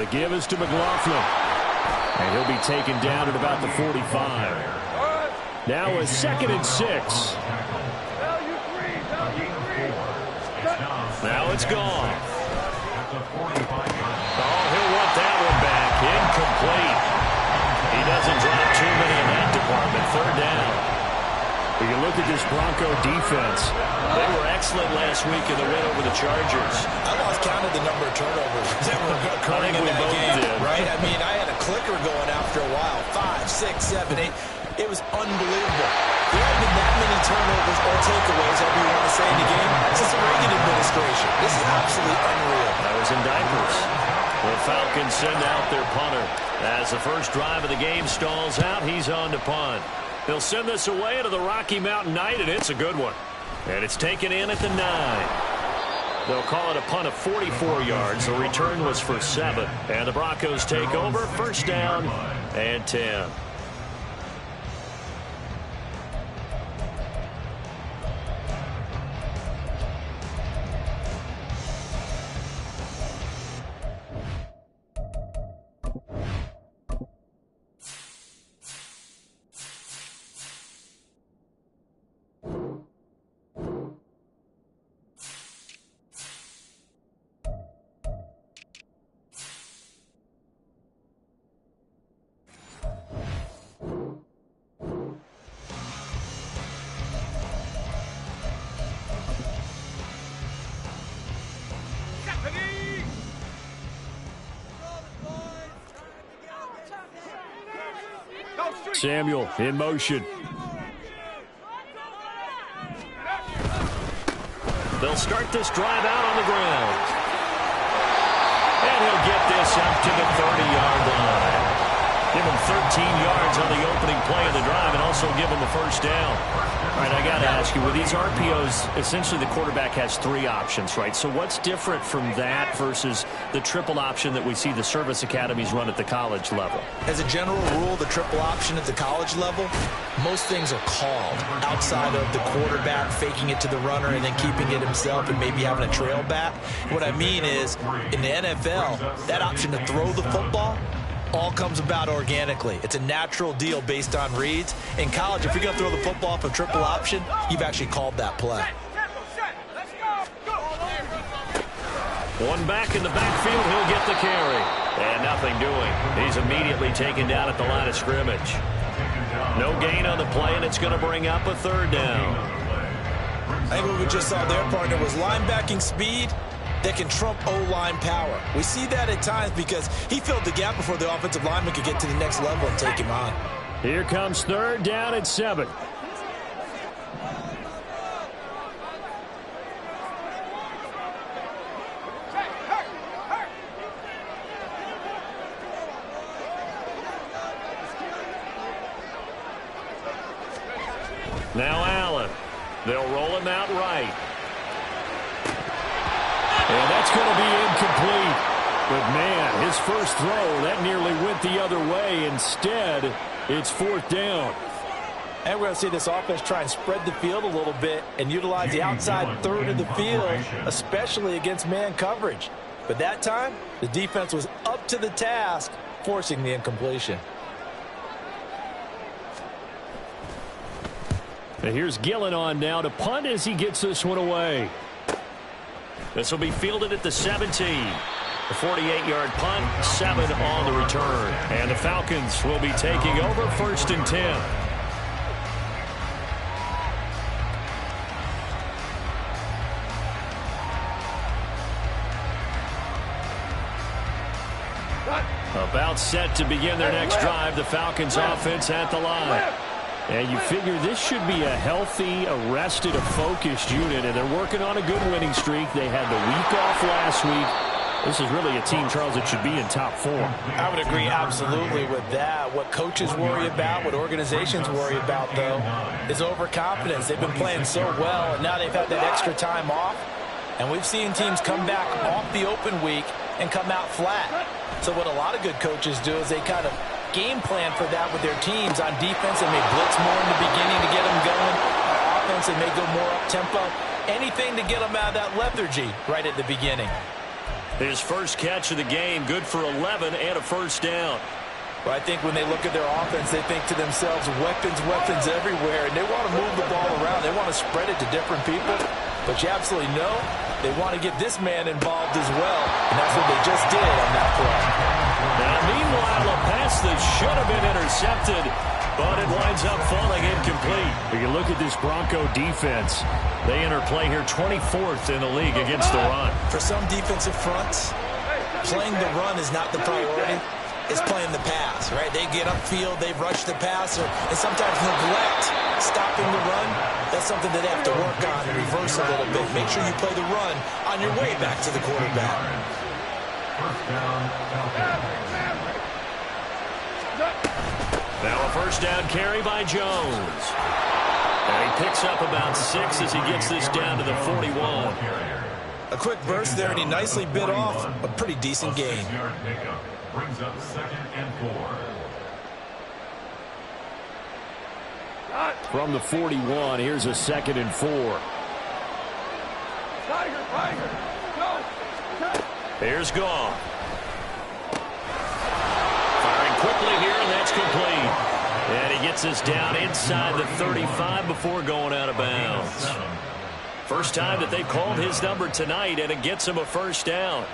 The give is to McLaughlin. And he'll be taken down at about the 45. Now a 2nd and 6. Now it's gone. Oh, he'll want that one back. Incomplete. He doesn't drop too many in that department. 3rd down. When you look at this Bronco defense, they were excellent last week in the win over the Chargers. I lost count of the number of turnovers that were occurring in that game, right? I mean, I had a clicker going after a while. 5, 6, 7, 8. It was unbelievable. There haven't been that many turnovers or takeaways, however you want to say, in the game since the Reagan administration. This is absolutely unreal. That was in diapers. The Falcons send out their punter. As the first drive of the game stalls out, he's on to punt. They'll send this away to the Rocky Mountain Night, and it's a good one. And it's taken in at the 9. They'll call it a punt of 44 yards. The return was for 7. And the Broncos take over. 1st down and 10. Samuel in motion. They'll start this drive out on the ground. And he'll get this up to the 30-yard line. Give him 13 yards on the opening play of the drive and also give him a 1st down. All right, I got to ask you, with these RPOs, essentially the quarterback has 3 options, right? So what's different from that versus the triple option that we see the service academies run at the college level? As a general rule, the triple option at the college level, most things are called outside of the quarterback faking it to the runner and then keeping it himself and maybe having a trail back. What I mean is, in the NFL, that option to throw the football all comes about organically. It's a natural deal based on reads. In college, if you're going to throw the football off a triple option, you've actually called that play. One back in the backfield, he'll get the carry. And nothing doing. He's immediately taken down at the line of scrimmage. No gain on the play, and it's going to bring up a 3rd down. I think what we just saw there, partner, was linebacking speed that can trump O-line power. We see that at times because he filled the gap before the offensive lineman could get to the next level and take him on. Here comes 3rd down at 7. Now Allen. They'll roll him out right. And that's going to be incomplete. But, man, his first throw, that nearly went the other way. Instead, it's 4th down. And we're going to see this offense try and spread the field a little bit and utilize the outside 3rd of the field, especially against man coverage. But that time, the defense was up to the task, forcing the incompletion. And here's Gillen on now to punt as he gets this one away. This will be fielded at the 17. The 48-yard punt, 7 on the return. And the Falcons will be taking over 1st and 10. About set to begin their next drive. The Falcons offense at the line. And you figure this should be a healthy, arrested, a focused unit, and they're working on a good winning streak. They had the week off last week. This is really a team, Charles, that should be in top 4. I would agree absolutely with that. What coaches worry about, what organizations worry about, though, is overconfidence. They've been playing so well, and now they've had that extra time off. And we've seen teams come back off the open week and come out flat. So what a lot of good coaches do is they kind of game plan for that with their teams. On defense, they may blitz more in the beginning to get them going. On offense, they may go more up-tempo. Anything to get them out of that lethargy right at the beginning. His first catch of the game, good for 11 and a first down. Well, I think when they look at their offense, they think to themselves, weapons, weapons everywhere, and they want to move the ball around. They want to spread it to different people, but you absolutely know they want to get this man involved as well, and that's what they just did on that play. Now, meanwhile, a pass that should have been intercepted, but it winds up falling incomplete. If you look at this Bronco defense, they enter play here 24th in the league against the run. For some defensive fronts, playing the run is not the priority. It's playing the pass, right? They get upfield, they rush the passer, and sometimes neglect stopping the run. That's something that they have to work on and reverse a little bit. Make sure you play the run on your way back to the quarterback. Now a first down carry by Jones. And he picks up about 6 as he gets this down to the 41. A quick burst there, and he nicely bit off a pretty decent gain. Brings up 2nd and 4. From the 41, here's a 2nd and 4. Here's Goff. Firing quickly here, and that's complete. And he gets us down inside the 35 before going out of bounds. First time that they've called his number tonight, and it gets him a first down.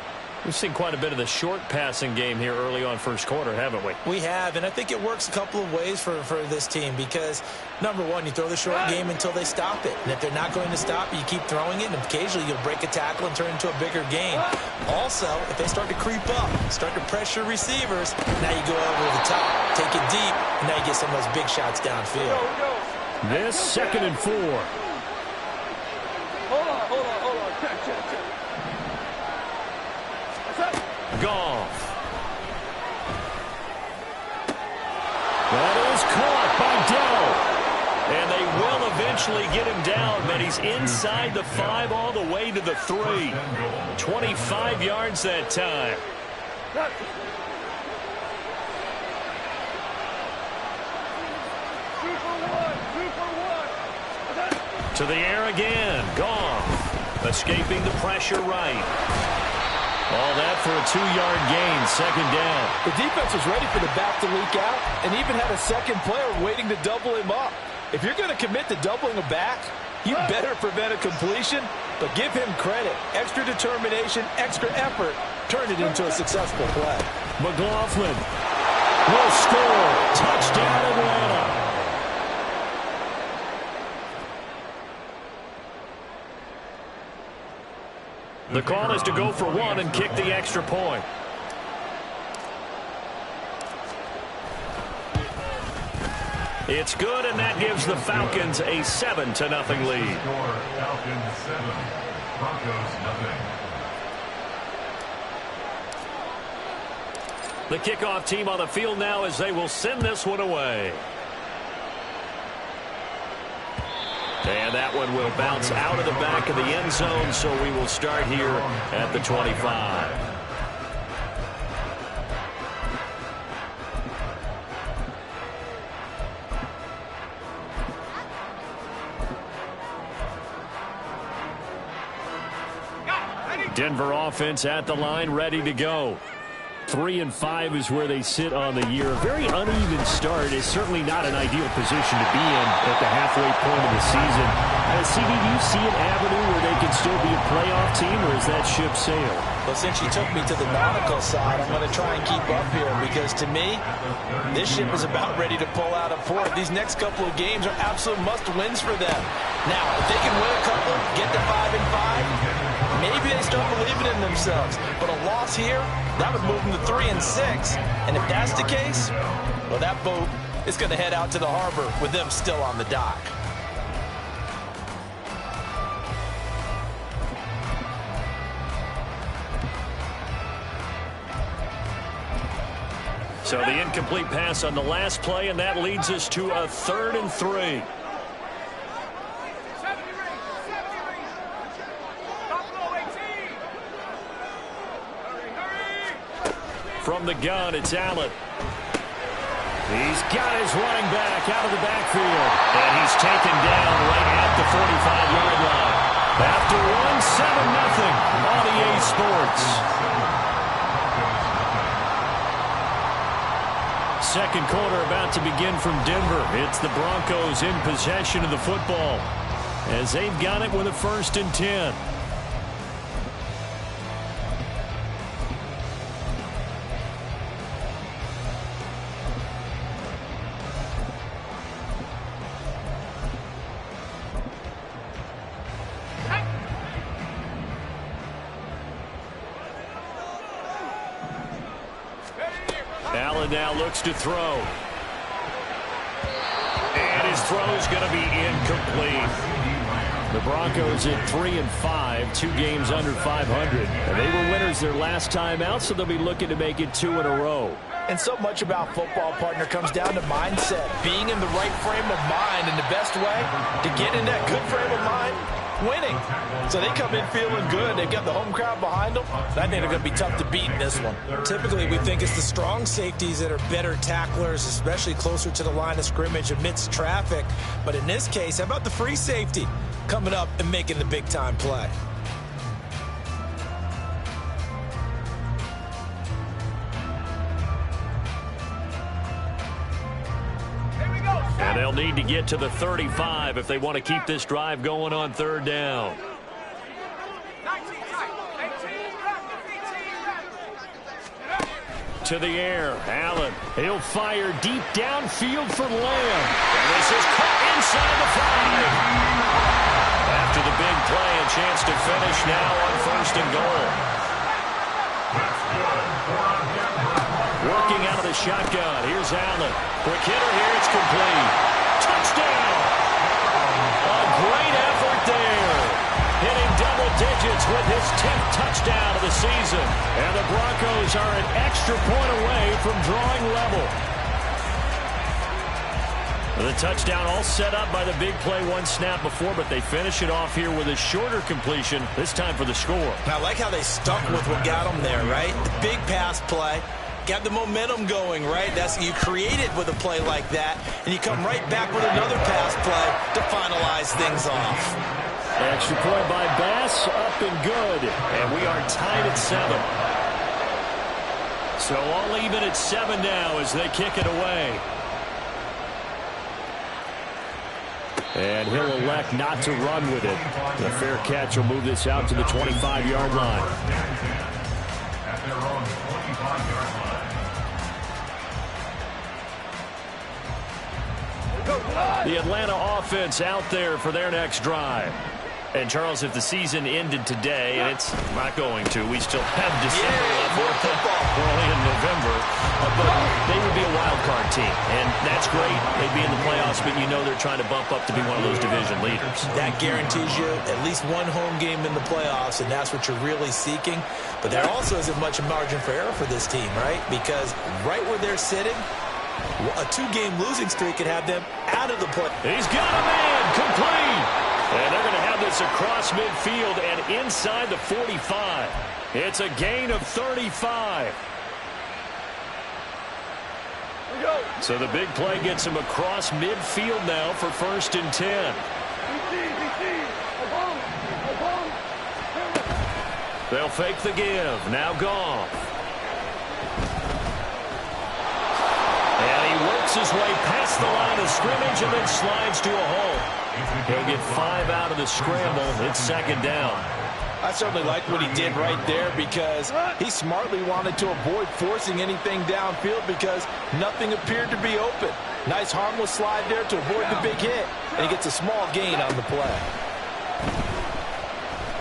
We've seen quite a bit of the short passing game here early on first quarter, haven't we? We have, and I think it works a couple of ways for this team because, number one, you throw the short game until they stop it. And if they're not going to stop it, you keep throwing it, and occasionally you'll break a tackle and turn it into a bigger game. Also, if they start to creep up, start to pressure receivers, now you go over the top, take it deep, and now you get some of those big shots downfield. This 2nd and 4. Hold on. Check. Goff. That is caught by Dell. And they will eventually get him down, but he's inside the 5 all the way to the 3. 25 yards that time. To the air again. Goff. Escaping the pressure right. All that for a 2-yard gain, 2nd down. The defense was ready for the back to leak out and even had a second player waiting to double him up. If you're going to commit to doubling a back, you better prevent a completion, but give him credit. Extra determination, extra effort, turn it into a successful play. McLaughlin will score. Touchdown, Atlanta. The call is to go for 1 and kick the extra point. It's good, and that gives the Falcons a 7-0 lead. Falcons 7, Broncos 0. The kickoff team on the field now as they will send this one away. And that one will bounce out of the back of the end zone, so we will start here at the 25. Denver offense at the line, ready to go. 3-5 is where they sit on the year. A very uneven start is certainly not an ideal position to be in at the halfway point of the season. CD, do you see an avenue where they can still be a playoff team, or is that ship sailed? Well, since you took me to the nautical side, I'm going to try and keep up here because, to me, this ship is about ready to pull out of port. These next couple of games are absolute must-wins for them. Now, if they can win a couple, get to 5-5, maybe they start believing in themselves. But a loss here, that would move them to 3-6. And if that's the case, well, that boat is going to head out to the harbor with them still on the dock. So the incomplete pass on the last play, and that leads us to a 3rd and 3. From the gun, it's Allen. He's got his running back out of the backfield. And he's taken down right at the 45-yard line. After one, 7-0 on EA Sports. Second quarter about to begin from Denver. It's the Broncos in possession of the football as they've got it with a 1st and 10. Allen now looks to throw. And his throw is going to be incomplete. The Broncos at 3-5, 2 games under 500. And they were winners their last time out, so they'll be looking to make it 2 in a row. And so much about football, partner, comes down to mindset. Being in the right frame of mind, and the best way to get in that good frame of mind, winning. So they come in feeling good. They've got the home crowd behind them. I think they're going to be tough to beat in this one. Typically, we think it's the strong safeties that are better tacklers, especially closer to the line of scrimmage amidst traffic. But in this case, how about the free safety coming up and making the big-time play? And they'll need to get to the 35 if they want to keep this drive going on 3rd down. To the air, Allen. He'll fire deep downfield for Lamb. And this is cut inside the 5. After the big play, a chance to finish now on 1st and goal. Working out of the shotgun. Here's Allen. Quick hitter here. It's complete. Touchdown. A great effort there. Hitting double digits with his 10th touchdown of the season. And the Broncos are an extra point away from drawing level. The touchdown all set up by the big play 1 snap before, but they finish it off here with a shorter completion, this time for the score. I like how they stuck with what got them there, right? The big pass play. Got the momentum going, right? That's you create it with a play like that, and you come right back with another pass play to finalize things off. Extra point by Bass, up and good. And we are tied at 7. So all even at 7 now as they kick it away. And he'll elect not to run with it. The fair catch will move this out to the 25-yard line. At their own 25-yard line. The Atlanta offense out there for their next drive. And, Charles, if the season ended today, and it's not going to, we still have December left. We're only in November. But they would be a wild card team, and that's great. They'd be in the playoffs, but you know they're trying to bump up to be one of those division leaders. That guarantees you at least one home game in the playoffs, and that's what you're really seeking. But there also isn't much margin for error for this team, right? Because right where they're sitting, a 2-game losing streak could have them out of the play. He's got a man, complete. And they're going to have this across midfield and inside the 45. It's a gain of 35. So the big play gets him across midfield now for 1st and 10. They'll fake the give. Now Goff. And he works his way past the line of scrimmage and then slides to a hole. He'll get 5 out of the scramble. It's 2nd down. I certainly like what he did right there because he smartly wanted to avoid forcing anything downfield because nothing appeared to be open. Nice harmless slide there to avoid the big hit. And he gets a small gain on the play.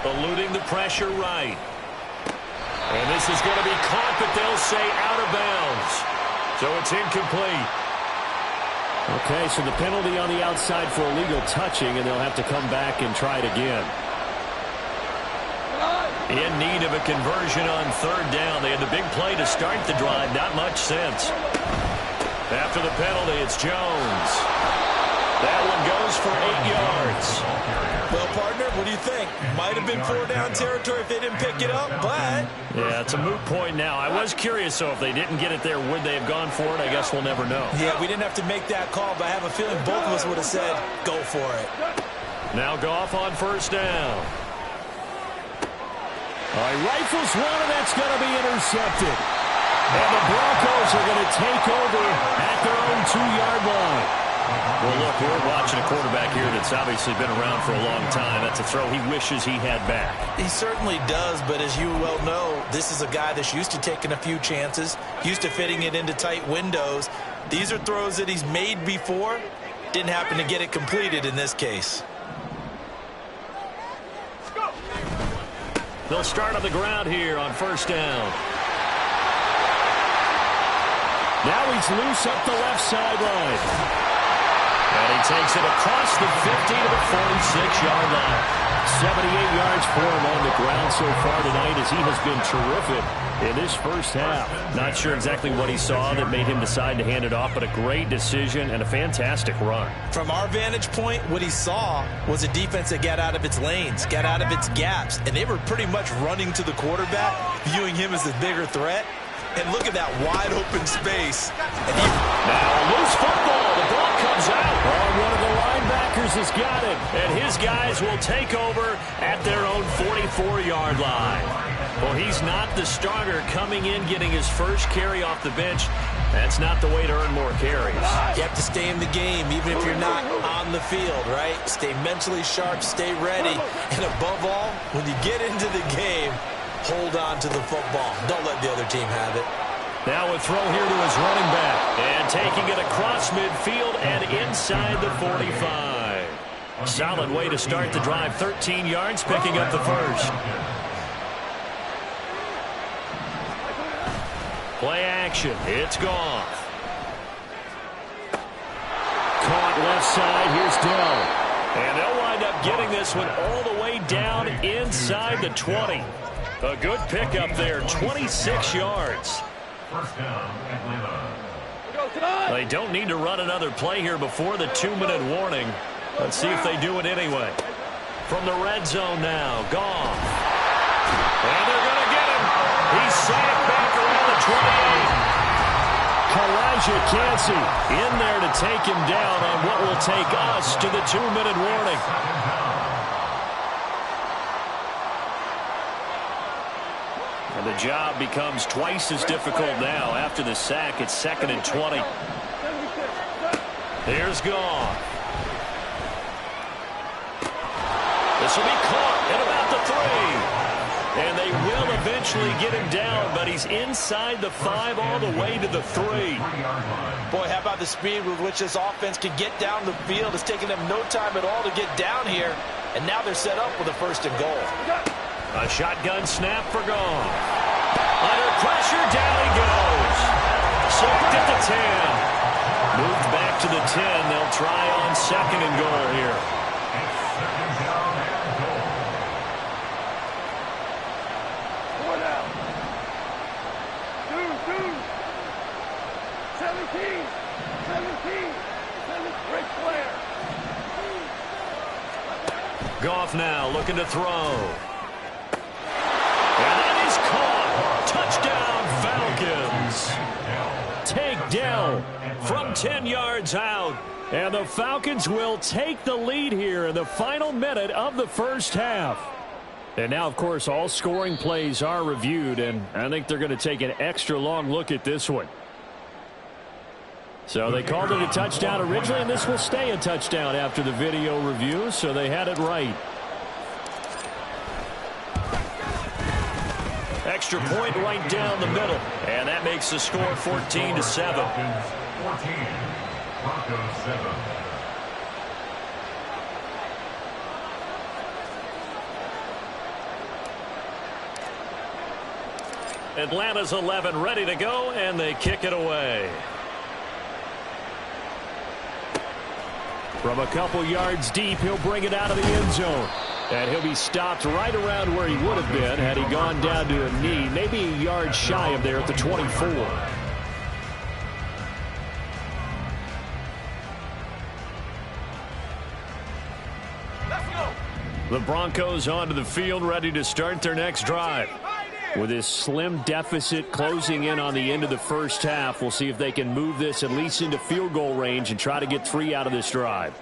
Eluding the pressure right. And this is going to be caught, but they'll say out of bounds. So it's incomplete. Okay, so the penalty on the outside for illegal touching, and they'll have to come back and try it again. In need of a conversion on 3rd down. They had the big play to start the drive. Not much sense. After the penalty, it's Jones. That one goes for 8 yards. Well, partner, what do you think? Might have been 4-down territory if they didn't pick it up, but... Yeah, it's a moot point now. I was curious, so if they didn't get it there, would they have gone for it? I guess we'll never know. Yeah, we didn't have to make that call, but I have a feeling both of us would have said, go for it. Now Goff on 1st down. All right, rifles one, and that's going to be intercepted. And the Broncos Broncos are going to take over at their own 2-yard line. Well, look, we're watching a quarterback here that's obviously been around for a long time. That's a throw he wishes he had back. He certainly does, but as you well know, this is a guy that's used to taking a few chances, used to fitting it into tight windows. These are throws that he's made before. Didn't happen to get it completed in this case. They'll start on the ground here on first down. Now he's loose up the left sideline. And he takes it across the 50 to the 46-yard line. 78 yards for him on the ground so far tonight as he has been terrific in this first half. Not sure exactly what he saw that made him decide to hand it off, but a great decision and a fantastic run. From our vantage point, what he saw was a defense that got out of its lanes, got out of its gaps, and they were pretty much running to the quarterback, viewing him as the bigger threat. And look at that wide open space. And now a loose football. The ball comes out. Oh, one of the linebackers has got it. And his guys will take over at their own 44-yard line. Well, he's not the starter coming in, getting his first carry off the bench. That's not the way to earn more carries. You have to stay in the game, even if you're not on the field, right? Stay mentally sharp, stay ready. And above all, when you get into the game, hold on to the football. Don't let the other team have it. Now a throw here to his running back. And taking it across midfield and inside the 45. Solid way to start the drive. 13 yards, picking up the first. Play action. It's gone. Caught left side. Here's Dell. And they'll wind up getting this one all the way down inside the 20. A good pickup there, 26 yards. First down, Atlanta. They don't need to run another play here before the 2-minute warning. Let's see if they do it anyway. From the red zone now, Goff. And they're going to get him. He's sacked back around the 28. Elijah Cansey in there to take him down on what will take us to the 2-minute warning. And the job becomes twice as difficult now. After the sack, it's 2nd and 20. Here's Goff. This will be caught at about the 3. And they will eventually get him down, but he's inside the 5 all the way to the 3. Boy, how about the speed with which this offense can get down the field? It's taken them no time at all to get down here. And now they're set up with a 1st and goal. A shotgun snap for Goff. Under pressure, down he goes. Sacked at the 10. Moved back to the 10. They'll try on 2nd and goal here. Goff now looking to throw. And that is caught. Touchdown, Falcons. Take Dell from 10 yards out. And the Falcons will take the lead here in the final minute of the first half. And now, of course, all scoring plays are reviewed, and I think they're going to take an extra long look at this one. So they called it a touchdown originally, and this will stay a touchdown after the video review, so they had it right. Extra point right down the middle, and that makes the score 14-7. 14, Broncos 7. Atlanta's 11 ready to go, and they kick it away. From a couple yards deep, he'll bring it out of the end zone. And he'll be stopped right around where he would have been had he gone down to a knee, maybe a yard shy of there at the 24. Let's go. The Broncos onto the field, ready to start their next drive. With this slim deficit closing in on the end of the first half, we'll see if they can move this at least into field goal range and try to get 3 out of this drive.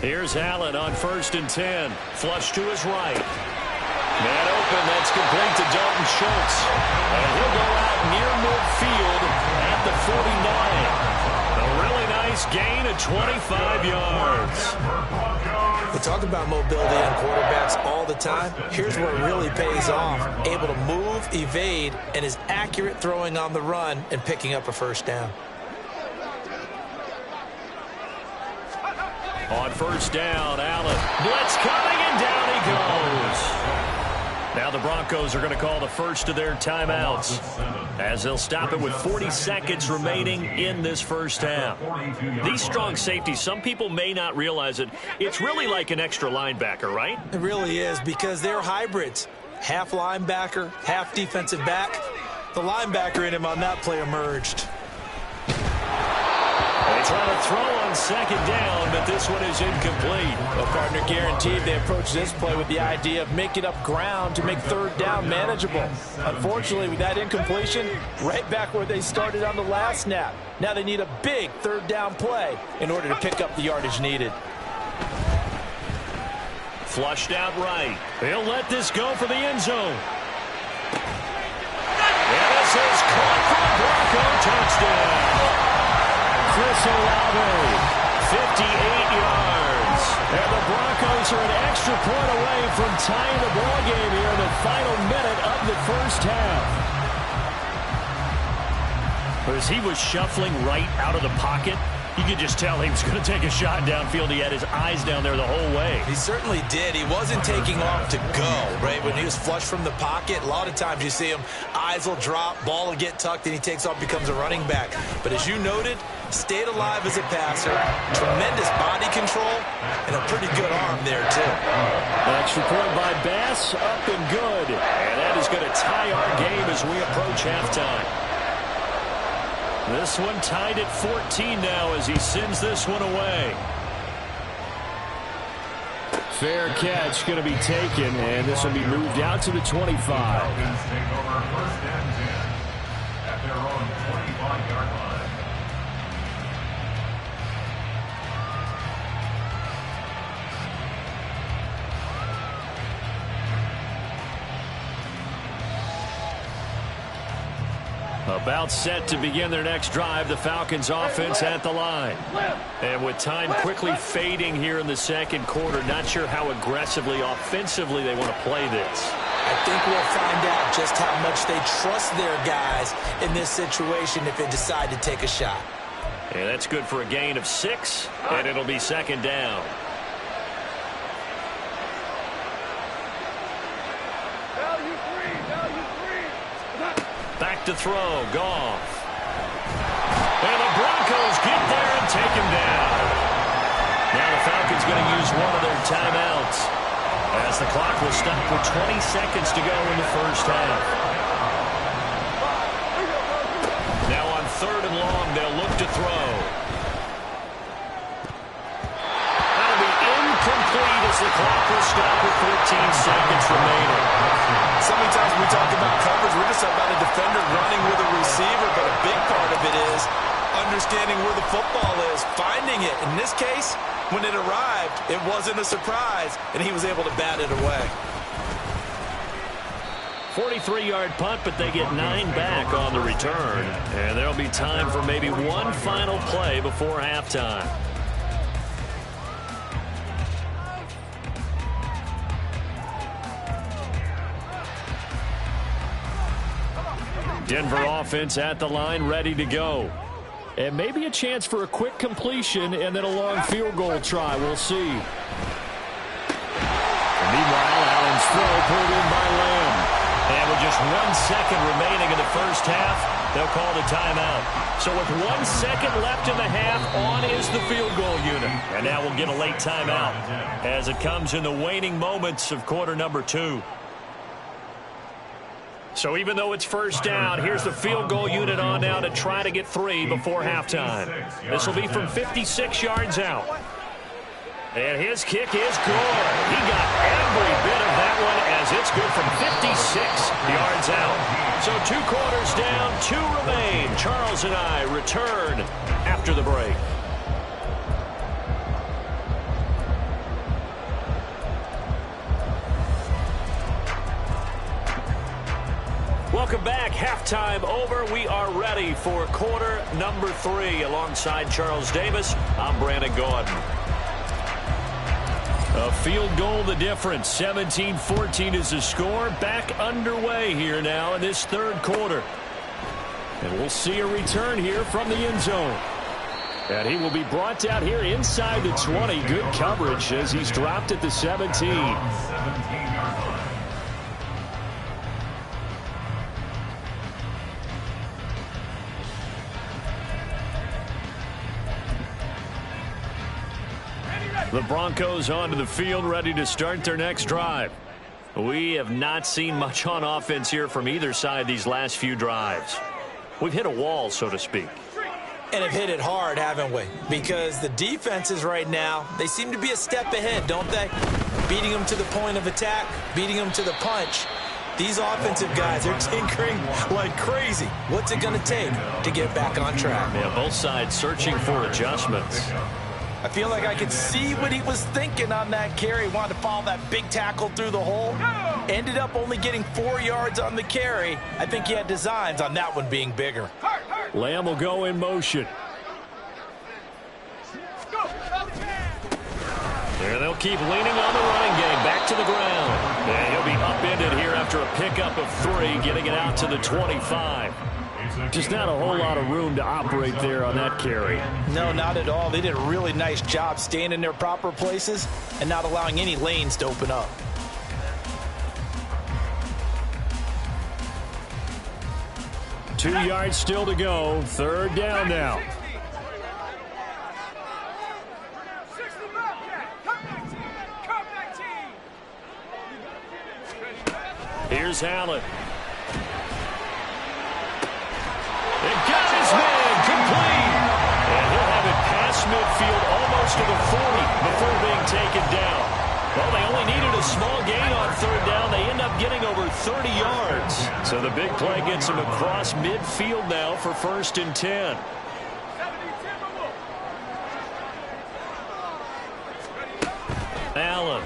Here's Allen on 1st and 10. Flush to his right. Man open, that's complete to Dalton Schultz. And he'll go out near 25 yards. We talk about mobility on quarterbacks all the time. Here's where it really pays off. Able to move, evade, and is accurate throwing on the run and picking up a first down. On first down, Allen. Blitz coming, and down he goes. Now the Broncos are going to call the first of their timeouts as they'll stop it with 40 seconds remaining in this first half. These strong safeties, some people may not realize it. It's really like an extra linebacker, right? It really is, because they're hybrids. Half linebacker, half defensive back. The linebacker in him on that play emerged. They try to throw on second down, but this one is incomplete. Well, partner, guaranteed they approach this play with the idea of making up ground to make third down manageable. Unfortunately, with that incompletion, right back where they started on the last snap. Now they need a big third down play in order to pick up the yardage needed. Flushed out right. They'll let this go for the end zone. And this is caught for a Bronco touchdown. Chris Olave, 58 yards. And the Broncos are an extra point away from tying the ball game here in the final minute of the first half. As he was shuffling right out of the pocket, you could just tell he was going to take a shot downfield. He had his eyes down there the whole way. He certainly did. He wasn't taking off to go, right? When he was flush from the pocket, a lot of times you see him, eyes will drop, ball will get tucked, and he takes off, becomes a running back. But as you noted, stayed alive as a passer, tremendous body control, and a pretty good arm there, too. Extra point by Bass, up and good. And that is going to tie our game as we approach halftime. This one tied at 14 now as he sends this one away. Fair catch going to be taken, and this will be moved out to the 25. Take over first and 10 at their own 25-yard line. About set to begin their next drive, the Falcons offense at the line. And with time quickly fading here in the second quarter, not sure how aggressively, offensively they want to play this. I think we'll find out just how much they trust their guys in this situation if they decide to take a shot. And that's good for a gain of 6, and it'll be second down. Back to throw, Goff. And the Broncos get there and take him down. Now the Falcons going to use one of their timeouts as the clock will stop with 20 seconds to go in the first half. Now on third and long, they'll look to throw. That'll be incomplete as the clock will stop with 14 seconds remaining. So many times when we talk about coverage, we're just about a defender running with a receiver, but a big part of it is understanding where the football is, finding it. In this case, when it arrived, it wasn't a surprise, and he was able to bat it away. 43-yard punt, but they get 9 back on the return. And there'll be time for maybe one final play before halftime. Denver offense at the line, ready to go. And maybe a chance for a quick completion and then a long field goal try. We'll see. And meanwhile, Allen's throw pulled in by Lamb. And with just 1 second remaining in the first half, they'll call the timeout. So with 1 second left in the half, on is the field goal unit. And now we'll get a late timeout as it comes in the waning moments of quarter number 2. So even though it's first down, here's the field goal unit on now to try to get 3 before halftime. This will be from 56 yards out. And his kick is good. He got every bit of that one as it's good from 56 yards out. So 2 quarters down, 2 remain. Charles and I return after the break. Welcome back. Halftime over. We are ready for quarter number 3. Alongside Charles Davis, I'm Brandon Gordon. A field goal the difference. 17-14 is the score. Back underway here now in this third quarter. And we'll see a return here from the end zone. And he will be brought down here inside the 20. Good coverage as he's dropped at the 17. The Broncos onto the field, ready to start their next drive. We have not seen much on offense here from either side these last few drives. We've hit a wall, so to speak. And have hit it hard, haven't we? Because the defenses right now, they seem to be a step ahead, don't they? Beating them to the point of attack, beating them to the punch. These offensive guys are tinkering like crazy. What's it going to take to get back on track? Yeah, both sides searching for adjustments. I feel like I could see what he was thinking on that carry. Wanted to follow that big tackle through the hole. Ended up only getting 4 yards on the carry. I think he had designs on that one being bigger. Lamb will go in motion. There they'll keep leaning on the running game. Back to the ground. And he'll be upended here after a pickup of 3, getting it out to the 25. Just not a whole lot of room to operate there on that carry. No, not at all. They did a really nice job staying in their proper places and not allowing any lanes to open up. Two yards still to go. Third down now. Here's Allen. They got his man complete. And he'll have it past midfield almost to the 40 before being taken down. Well, they only needed a small gain on third down. They end up getting over 30 yards. So the big play gets him across midfield now for 1st and 10. Allen.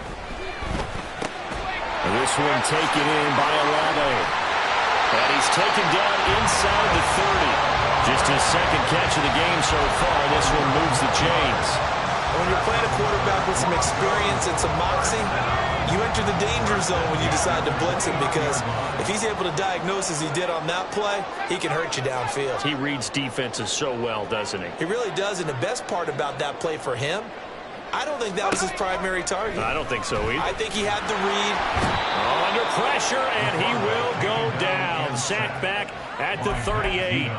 And this one taken in by Olave. And he's taken down inside the 30. Just his second catch of the game so far. This one moves the chains. When you're playing a quarterback with some experience and some moxie, you enter the danger zone when you decide to blitz him, because if he's able to diagnose as he did on that play, he can hurt you downfield. He reads defenses so well, doesn't he? He really does, and the best part about that play for him, I don't think that was his primary target. I don't think so either. I think he had the read. Under pressure, and he will go down. Sacked back at the 38.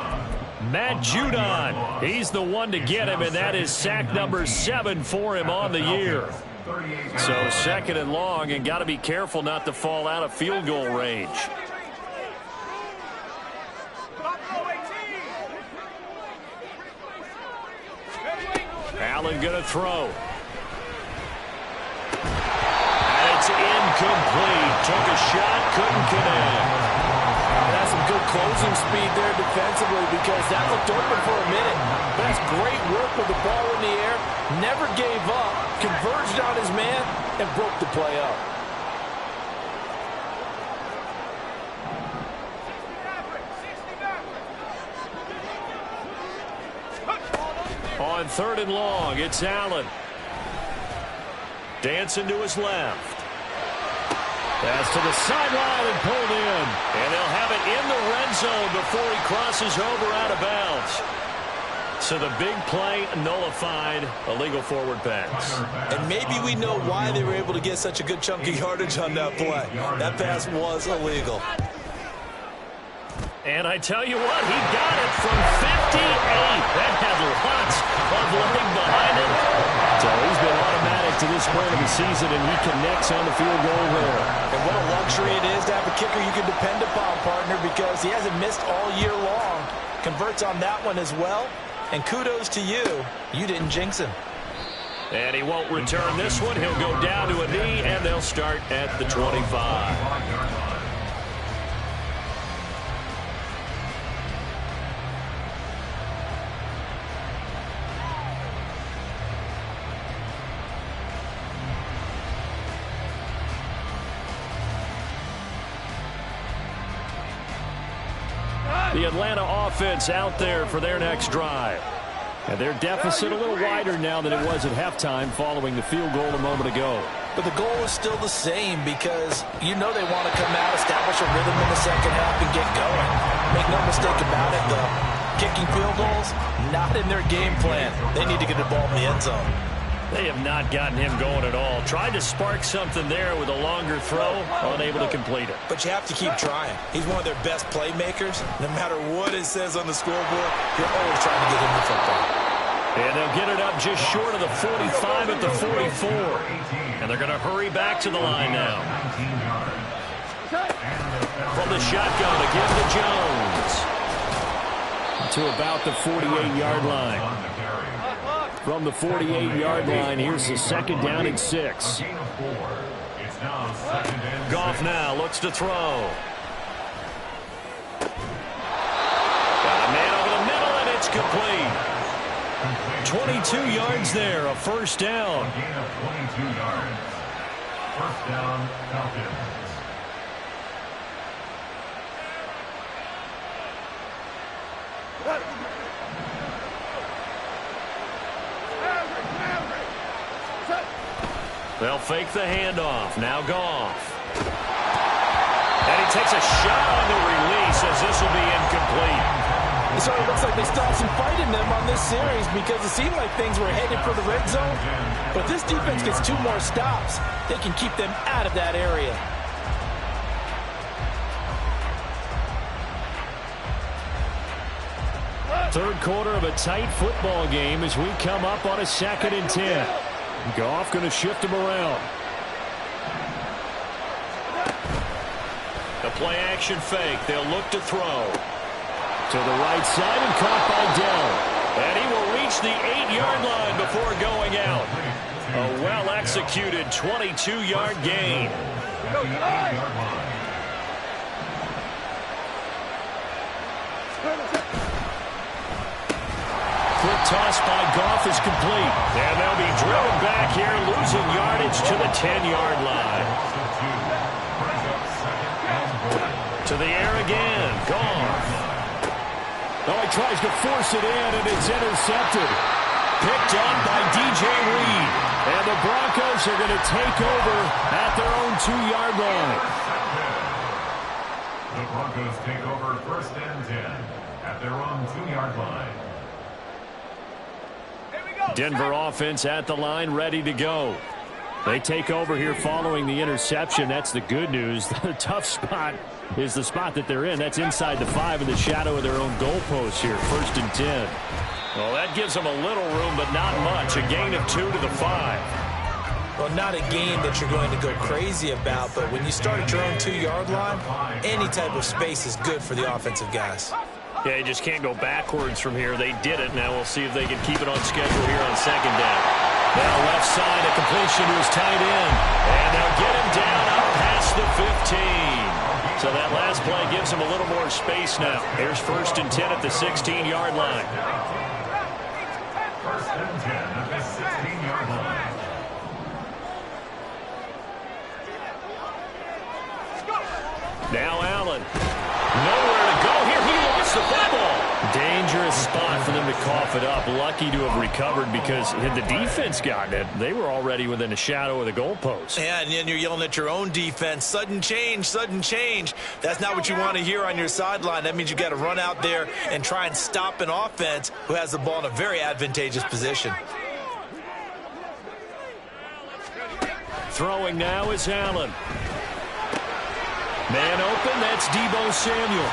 Matt Judon, he's the one to get him, and that is sack number 7 for him on the year. So 2nd and long, and got to be careful not to fall out of field goal range. Allen going to throw. And it's incomplete. Took a shot, couldn't connect. That's some good closing speed there defensively, because that looked open for a minute. But that's great work with the ball in the air. Never gave up, converged on his man, and broke the play up. On 3rd and long, it's Allen. Dancing to his left. Pass to the sideline and pulled in. And they'll have it in the red zone before he crosses over out of bounds. So the big play nullified, illegal forward pass. And maybe we know why they were able to get such a good chunk of yardage on that play. That pass was illegal. And I tell you what, he got it from 58. That had lots of leg behind it. So he's been automatic to this point of the season, and he connects on the field goal there. And what a luxury it is to have a kicker you can depend upon, partner, because he hasn't missed all year long. Converts on that one as well. And kudos to you. You didn't jinx him. And he won't return this one. He'll go down to a knee, and they'll start at the 25. The Atlanta offense out there for their next drive. And their deficit a little wider now than it was at halftime following the field goal a moment ago. But the goal is still the same because you know they want to come out, establish a rhythm in the second half, and get going. Make no mistake about it, though. Kicking field goals, not in their game plan. They need to get the ball in the end zone. They have not gotten him going at all. Tried to spark something there with a longer throw, unable to complete it. But you have to keep trying. He's one of their best playmakers. No matter what it says on the scoreboard, you're always trying to get him the football. And they'll get it up just short of the 45 at the 44. And they're going to hurry back to the line now. From the shotgun to give to Jones. To about the 48-yard line. From the 48-yard line, here's the second down and 6. Goff now looks to throw. Got a man over the middle, and it's complete. 22 yards there, a first down. Gain of 22 yards. First down, Falcons. They'll fake the handoff. Now Goff. And he takes a shot on the release as this will be incomplete. It sort of looks like they still have some fight in them on this series because it seemed like things were headed for the red zone. But this defense gets 2 more stops. They can keep them out of that area. Third quarter of a tight football game as we come up on a 2nd and 10. Goff going to shift him around. The play action fake. They'll look to throw. To the right side and caught by Dell. And he will reach the 8-yard line before going out. A well-executed 22-yard gain. Quick toss by Goff is complete. And they'll be driven back here, losing yardage to the 10-yard line. To the air again. Goff. Oh, he tries to force it in, and it's intercepted. Picked up by DJ Reed. And the Broncos are going to take over at their own 2-yard line. The Broncos take over 1st and 10 at their own 2-yard line. Denver offense at the line, ready to go. They take over here following the interception. That's the good news. The tough spot is the spot that they're in. That's inside the 5 in the shadow of their own goalpost here. 1st and 10. Well, that gives them a little room, but not much. A gain of 2 to the 5. Well, not a game that you're going to go crazy about, but when you start at your own 2-yard line, any type of space is good for the offensive guys. Yeah, you just can't go backwards from here. They did it. Now we'll see if they can keep it on schedule here on 2nd down. Now left side, a completion to his tight end. And they'll get him down up past the 15. So that last play gives him a little more space now. Here's 1st and 10 at the 16-yard line. 1st and 10 at the 16-yard line. Now Allen. Nowhere to go here. He lost the football. Dangerous spot for them to cough it up. Lucky to have recovered because had the defense gotten it, they were already within a shadow of the goalpost. Yeah, and then you're yelling at your own defense. Sudden change, sudden change. That's not what you want to hear on your sideline. That means you got to run out there and try and stop an offense who has the ball in a very advantageous position. Throwing now is Allen. Man open, that's Deebo Samuel.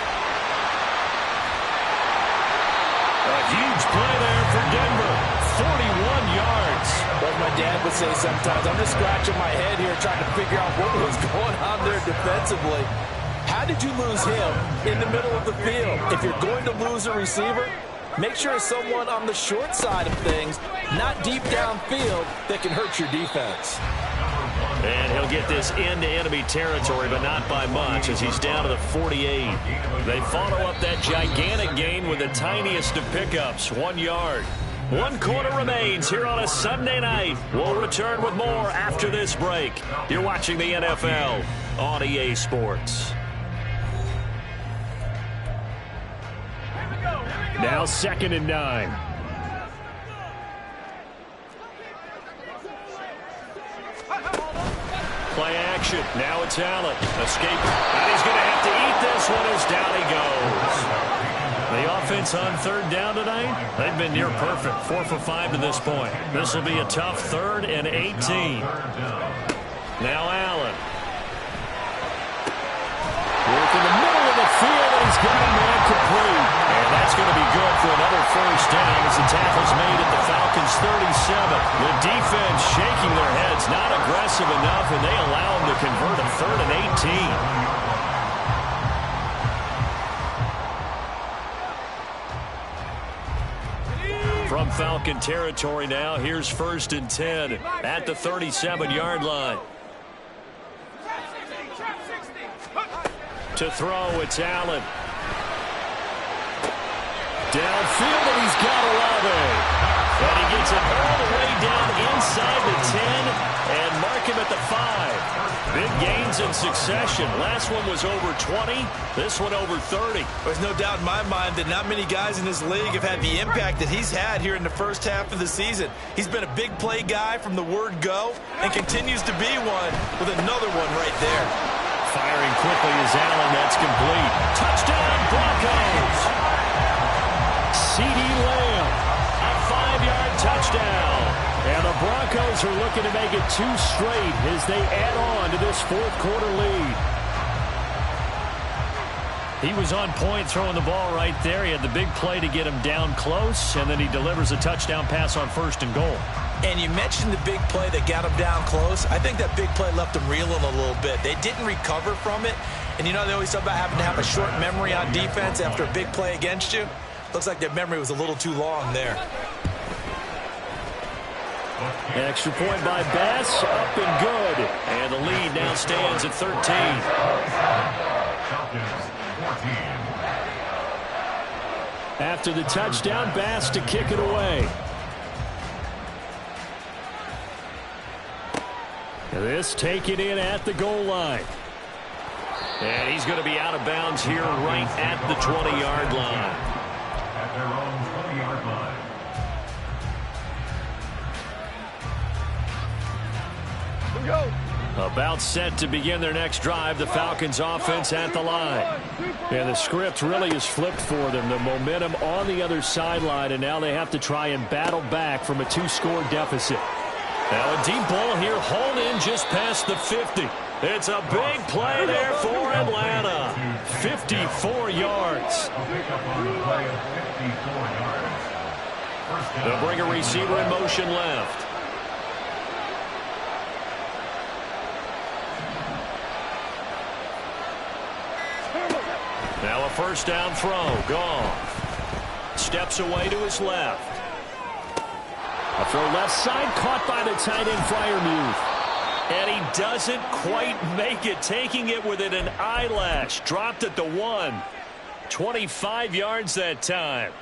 A huge play there for Denver. 41 yards. As my dad would say sometimes, I'm just scratching my head here trying to figure out what was going on there defensively. How did you lose him in the middle of the field? If you're going to lose a receiver, make sure it's someone on the short side of things, not deep downfield, that can hurt your defense. And he'll get this into enemy territory, but not by much, as he's down to the 48. They follow up that gigantic gain with the tiniest of pickups, 1 yard. 1 quarter remains here on a Sunday night. We'll return with more after this break. You're watching the NFL on EA Sports. Now 2nd and 9. Play action. Now it's Allen. Escape. And he's going to have to eat this one as down he goes. The offense on 3rd down tonight, they've been near perfect. 4 for 5 to this point. This will be a tough 3rd and 18. Now Allen. Work in the middle of the field, and he's got a man complete. And that's going to be good for another 1st down as the tackle's made at the Falcons' 37. The defense shaking their heads, not aggressive enough, and they allow him to convert a 3rd and 18. From Falcon territory now, here's 1st and 10 at the 37-yard line. To throw, it's Allen. Downfield, and he's got 11. And he gets it all the way down inside the 10 and mark him at the 5. Big gains in succession. Last one was over 20. This one over 30. There's no doubt in my mind that not many guys in this league have had the impact that he's had here in the 1st half of the season. He's been a big play guy from the word go and continues to be one with another one right there. Firing quickly is Allen. That's complete. Touchdown, Broncos. CeeDee Lamb, a 5-yard touchdown. And the Broncos are looking to make it 2 straight as they add on to this 4th quarter lead. He was on point throwing the ball right there. He had the big play to get him down close, and then he delivers a touchdown pass on 1st and goal. And you mentioned the big play that got him down close. I think that big play left him reeling a little bit. They didn't recover from it. And you know they always talk about having to have a short memory on defense after a big play against you. Looks like their memory was a little too long there. Extra point by Bass, up and good. And the lead now stands at 13. After the touchdown, Bass to kick it away. This taken in at the goal line. And he's going to be out of bounds here right at the 20-yard line. At their own 20-yard line. About set to begin their next drive, the Falcons offense at the line. And the script really is flipped for them. The momentum on the other sideline, and now they have to try and battle back from a 2-score deficit. Now a deep ball here, hauled in just past the 50. It's a big play there for Atlanta. 54 yards. They'll bring a receiver in motion left. Now a 1st down throw. Goff steps away to his left. A throw left side, caught by the tight end Freiermuth. And he doesn't quite make it, taking it within an eyelash. Dropped at the 1. 25 yards that time.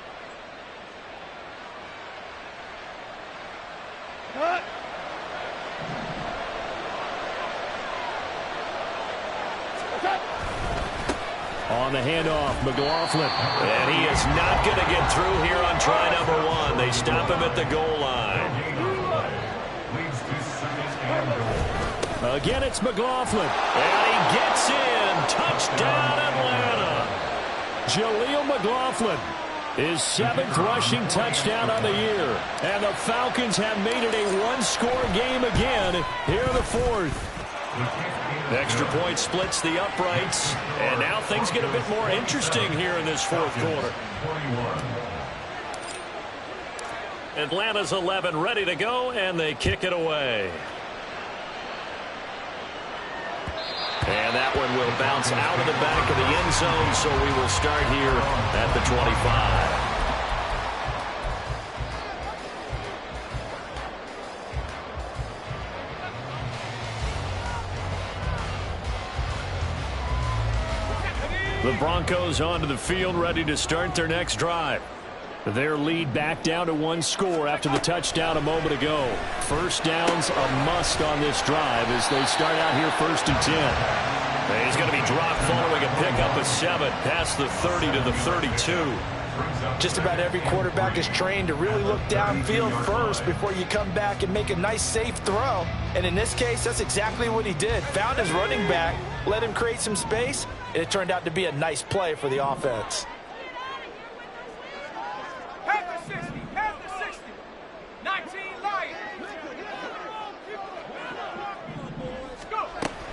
On the handoff, McLaughlin. And he is not going to get through here on try number 1. They stop him at the goal line. Again, it's McLaughlin. And he gets in. Touchdown, Atlanta. Jaleel McLaughlin, his 7th rushing touchdown on the year. And the Falcons have made it a 1-score game again here in the 4th. Extra point splits the uprights, and now things get a bit more interesting here in this 4th quarter. Atlanta's 11 ready to go, and they kick it away. And that one will bounce out of the back of the end zone, so we will start here at the 25. The Broncos onto the field, ready to start their next drive. Their lead back down to 1 score after the touchdown a moment ago. 1st down's a must on this drive as they start out here 1st and 10. And he's going to be dropped following a pickup of 7 past the 30 to the 32. Just about every quarterback is trained to really look downfield first before you come back and make a nice, safe throw. And in this case, that's exactly what he did. Found his running back, let him create some space, and it turned out to be a nice play for the offense.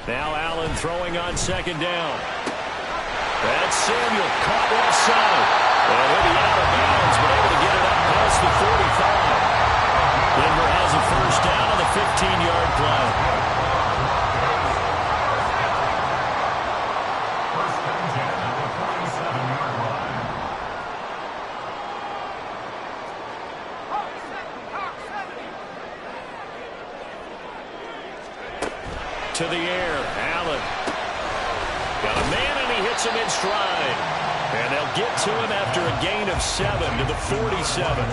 Now Allen throwing on second down. That's Samuel caught left side. And he'll be out of bounds, but able to get it up past the 45. Denver has a first down on the 15-yard play. First and 10 at the 47-yard line. To the air, Allen. Got a man, and he hits him in stride. And they'll get to him after a gain of 7 to the 47.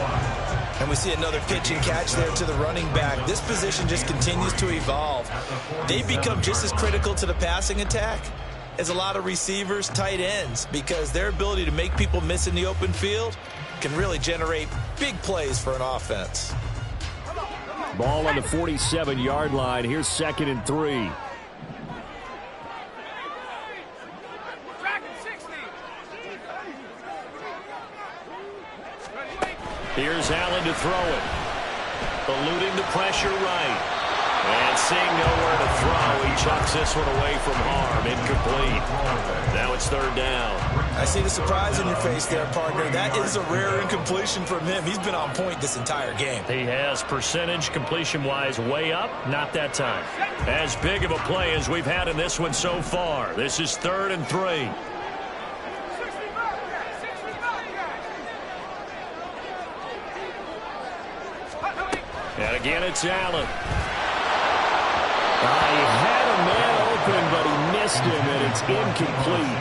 And we see another pitch and catch there to the running back. This position just continues to evolve. They've become just as critical to the passing attack as a lot of receivers, tight ends, because their ability to make people miss in the open field can really generate big plays for an offense. Ball on the 47-yard line. Here's 2nd and 3. Here's Allen to throw it. Eluding the pressure right. And seeing nowhere to throw, he chucks this one away from harm. Incomplete. Now it's 3rd down. I see the surprise in your face there, partner. That is a rare incompletion from him. He's been on point this entire game. He has percentage completion-wise way up. Not that time. As big of a play as we've had in this one so far. This is 3rd and 3. And again, it's Allen. He had a man open, but he missed him, and it's incomplete.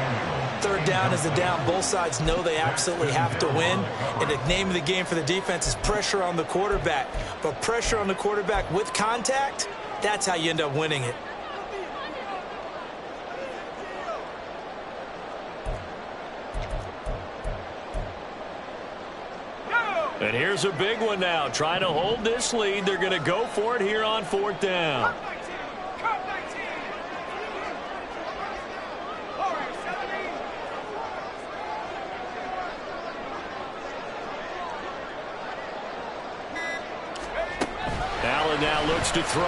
3rd down is the down. Both sides know they absolutely have to win. And the name of the game for the defense is pressure on the quarterback. But pressure on the quarterback with contact, that's how you end up winning it. And here's a big one now. Trying to hold this lead. They're going to go for it here on 4th down. Allen now looks to throw.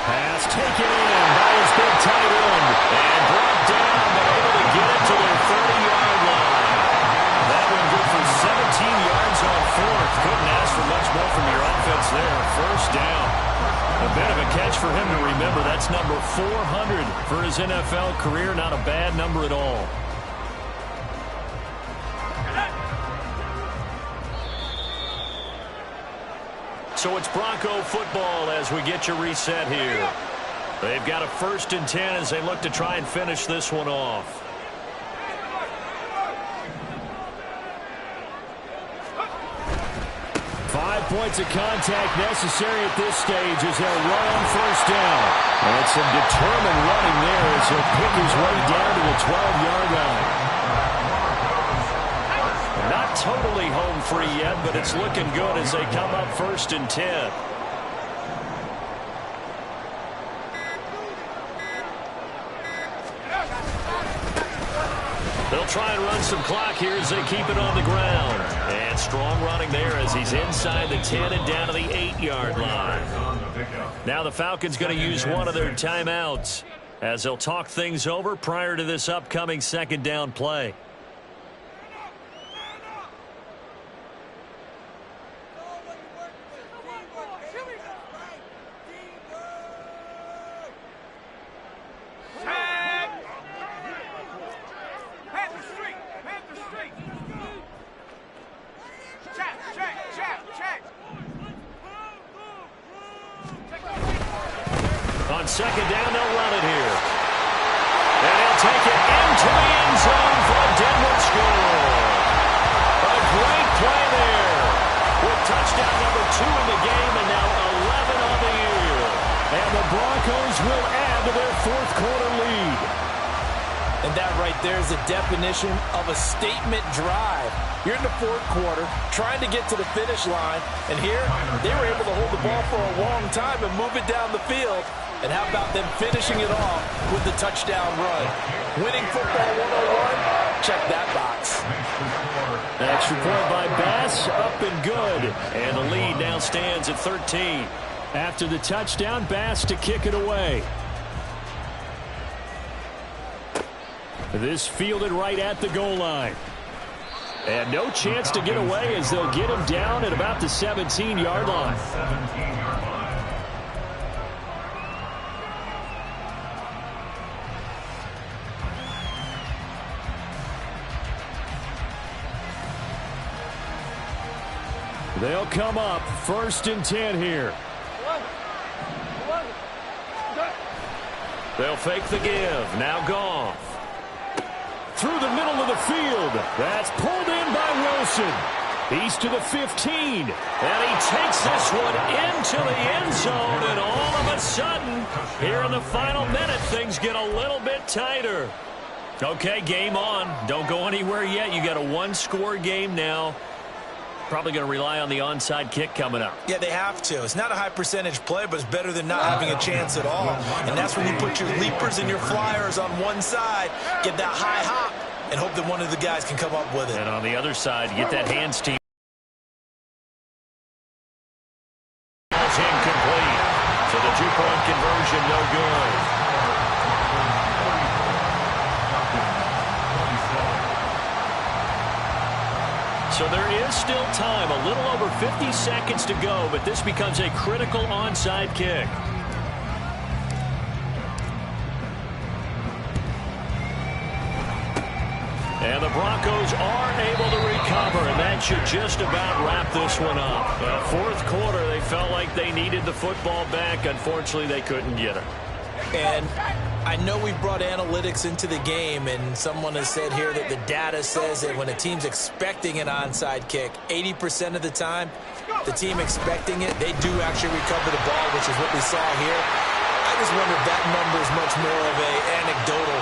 Pass taken in by his big tight end. And brought down, but able to get it to their 30-yard line. That one good for 17 yards on 4th. Couldn't ask for much more from your offense there. First down. A bit of a catch for him to remember. That's number 400 for his NFL career. Not a bad number at all. So it's Bronco football as we get you reset here. They've got a 1st and 10 as they look to try and finish this one off. Points of contact necessary at this stage as they'll run on 1st down. And some determined running there as he'll pick his way down to the 12-yard line. Not totally home free yet, but it's looking good as they come up 1st and 10. They'll try and run some clock here as they keep it on the ground. And strong running there as he's inside the 10 and down to the 8-yard line. Now the Falcons going to use one of their timeouts as they'll talk things over prior to this upcoming 2nd down play. On 2nd down, they'll run it here. And he'll take it into the end zone for a Denver score. A great play there. With touchdown number 2 in the game and now 11 on the year. And the Broncos will add to their 4th quarter lead. And that right there is the definition of a statement drive. You're in the fourth quarter, trying to get to the finish line, and here they were able to hold the ball for a long time and move it down the field. And how about them finishing it off with the touchdown run? Winning football 101, check that box. Extra point by Bass, up and good. And the lead now stands at 13. After the touchdown, Bass to kick it away. This fielded right at the goal line. And no chance to get away as they'll get him down at about the 17-yard line. They'll come up 1st and 10 here. They'll fake the give. Now Goff. Through the middle of the field. That's pulled in by Wilson. He's to the 15. And he takes this one into the end zone. And all of a sudden, here in the final minute, things get a little bit tighter. Okay, game on. Don't go anywhere yet. You got a one-score game now. Probably going to rely on the onside kick coming up. Yeah, they have to. It's not a high percentage play, but it's better than not having a chance at all. And that's when you put your leapers and your flyers on one side, get that high hop, and hope that one of the guys can come up with it. And on the other side, get that hands team. Ball's incomplete. So the two-point conversion, no good. So there is still time, a little over 50 seconds to go, but this becomes a critical onside kick. And the Broncos are able to recover, and that should just about wrap this one up. Fourth quarter, they felt like they needed the football back. Unfortunately, they couldn't get it. And I know we brought analytics into the game, and someone has said here that the data says that when a team's expecting an onside kick, 80% of the time, the team expecting it, they do actually recover the ball, which is what we saw here. I just wonder if that number is much more of a anecdotal.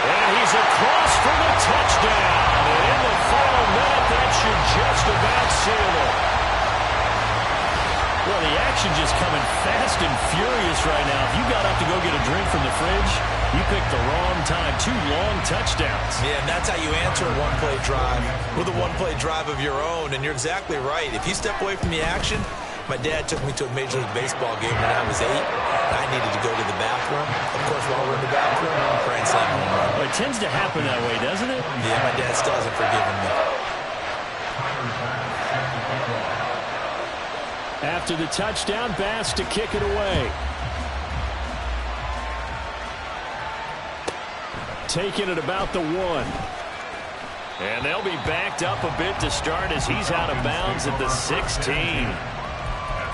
And he's across for the touchdown. And in the final minute, that should just about seal it. Well, the action just coming fast and furious right now. If you got up to go get a drink from the fridge, you picked the wrong time. 2 long touchdowns. Yeah, and that's how you answer a one-play drive with a one-play drive of your own. And you're exactly right. If you step away from the action, my dad took me to a Major League Baseball game when I was 8. And I needed to go to the bathroom. Of course, while we're in the bathroom, grand slam home run. Well, it tends to happen that way, doesn't it? Yeah, my dad still hasn't forgiven me. After the touchdown, Bass to kick it away. Taking it about the 1. And they'll be backed up a bit to start as he's out of bounds at the 16. At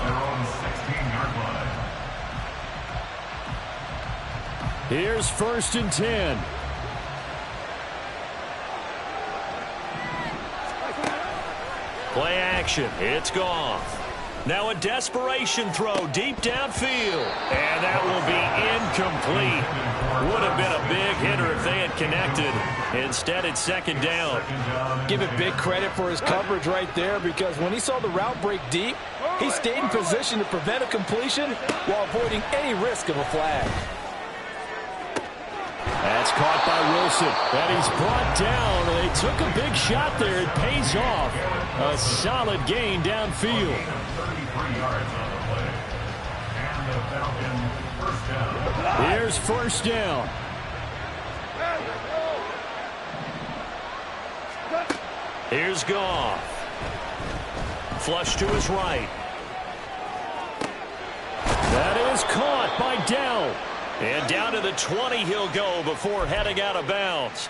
their own 16-yard line. Here's 1st and 10. Play action. It's Goff. Now a desperation throw deep downfield. And that will be incomplete. Would have been a big hitter if they had connected. Instead, it's 2nd down. Give it big credit for his coverage right there, because when he saw the route break deep, he stayed in position to prevent a completion while avoiding any risk of a flag. That's caught by Wilson. And he's brought down. They took a big shot there. It pays off. A solid gain downfield. 33 yards on the play. And the Falcon first down. Here's 1st down. Here's Goff. Flush to his right. That is caught by Dell. And down to the 20 he'll go before heading out of bounds.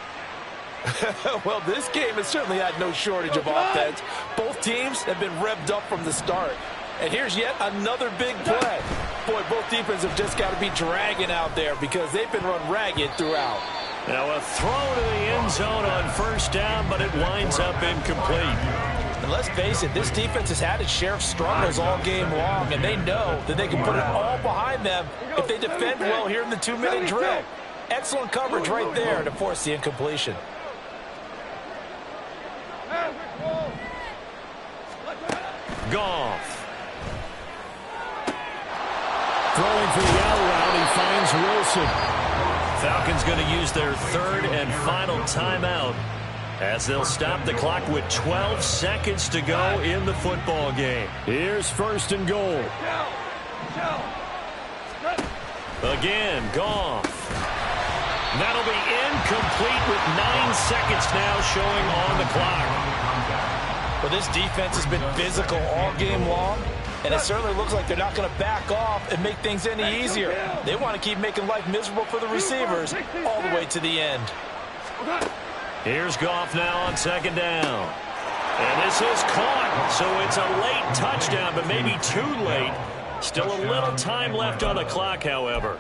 Well, this game has certainly had no shortage of offense. Both teams have been revved up from the start. And here's yet another big play. Boy, both defenses have just got to be dragging out there because they've been run ragged throughout. Now a throw to the end zone on 1st down, but it winds up incomplete. And let's face it, this defense has had its share of struggles all game long, and they know that they can put it all behind them if they defend well here in the 2-minute drill. Excellent coverage right there to force the incompletion. Goff. Throwing for the out route, he finds Wilson. Falcons going to use their third and final timeout as they'll stop the clock with 12 seconds to go in the football game. Here's first and goal. Again, Goff. That'll be incomplete with 9 seconds now showing on the clock. Well, this defense has been physical all game long, and it certainly looks like they're not going to back off and make things any easier. They want to keep making life miserable for the receivers all the way to the end. Here's Goff now on second down. And this is caught, so it's a late touchdown, but maybe too late. Still a little time left on the clock, however.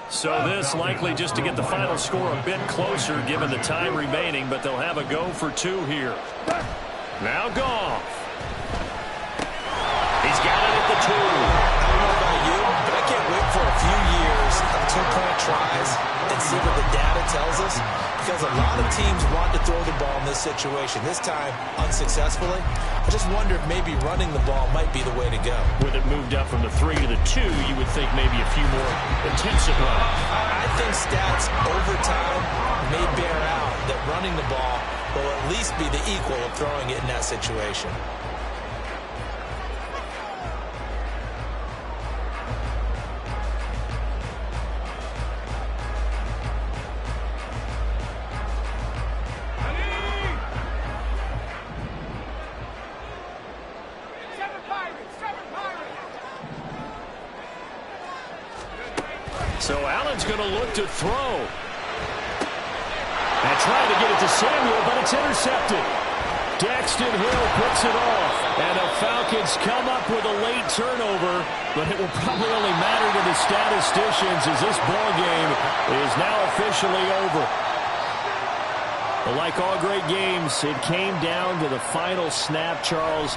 So this likely just to get the final score a bit closer given the time remaining, but they'll have a go for 2 here. Now Goff. He's got it at the 2. I don't know about you, but I can't wait for a few years of 2-point tries and see what the data tells us, because a lot of teams want to throw the ball in this situation. This time, unsuccessfully. I just wonder if maybe running the ball might be the way to go. With it moved up from the 3 to the 2, you would think maybe a few more intensive runs. I think stats over time may bear out that running the ball will at least be the equal of throwing it in that situation. So Allen's going to look to throw. And trying to get it to Samuel, but it's intercepted. Daxton Hill puts it off. And the Falcons come up with a late turnover, but it will probably only matter to the statisticians as this ball game is now officially over. But like all great games, it came down to the final snap, Charles.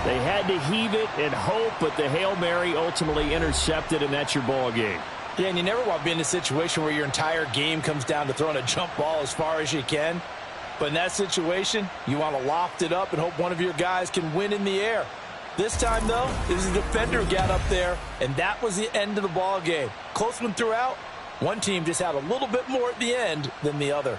They had to heave it and hope, but the Hail Mary ultimately intercepted, and that's your ball game. Yeah, and you never want to be in a situation where your entire game comes down to throwing a jump ball as far as you can. But in that situation, you want to loft it up and hope one of your guys can win in the air. This time, though, it was the defender who got up there, and that was the end of the ball game. Close one throughout. One team just had a little bit more at the end than the other.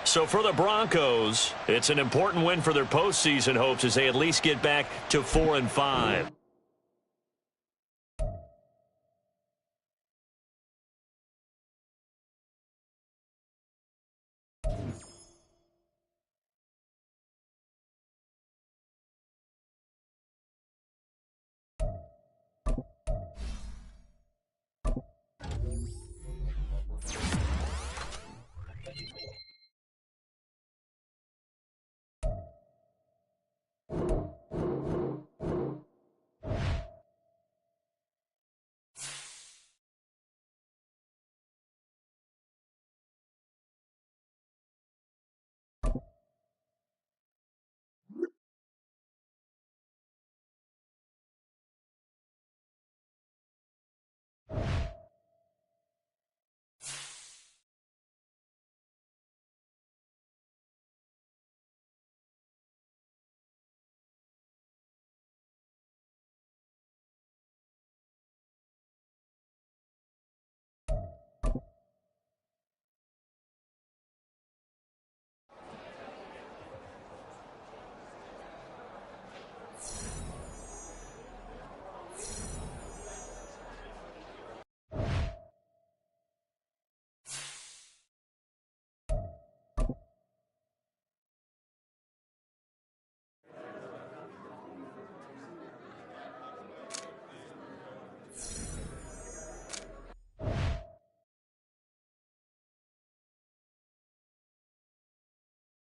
So for the Broncos, it's an important win for their postseason hopes as they at least get back to 4-5.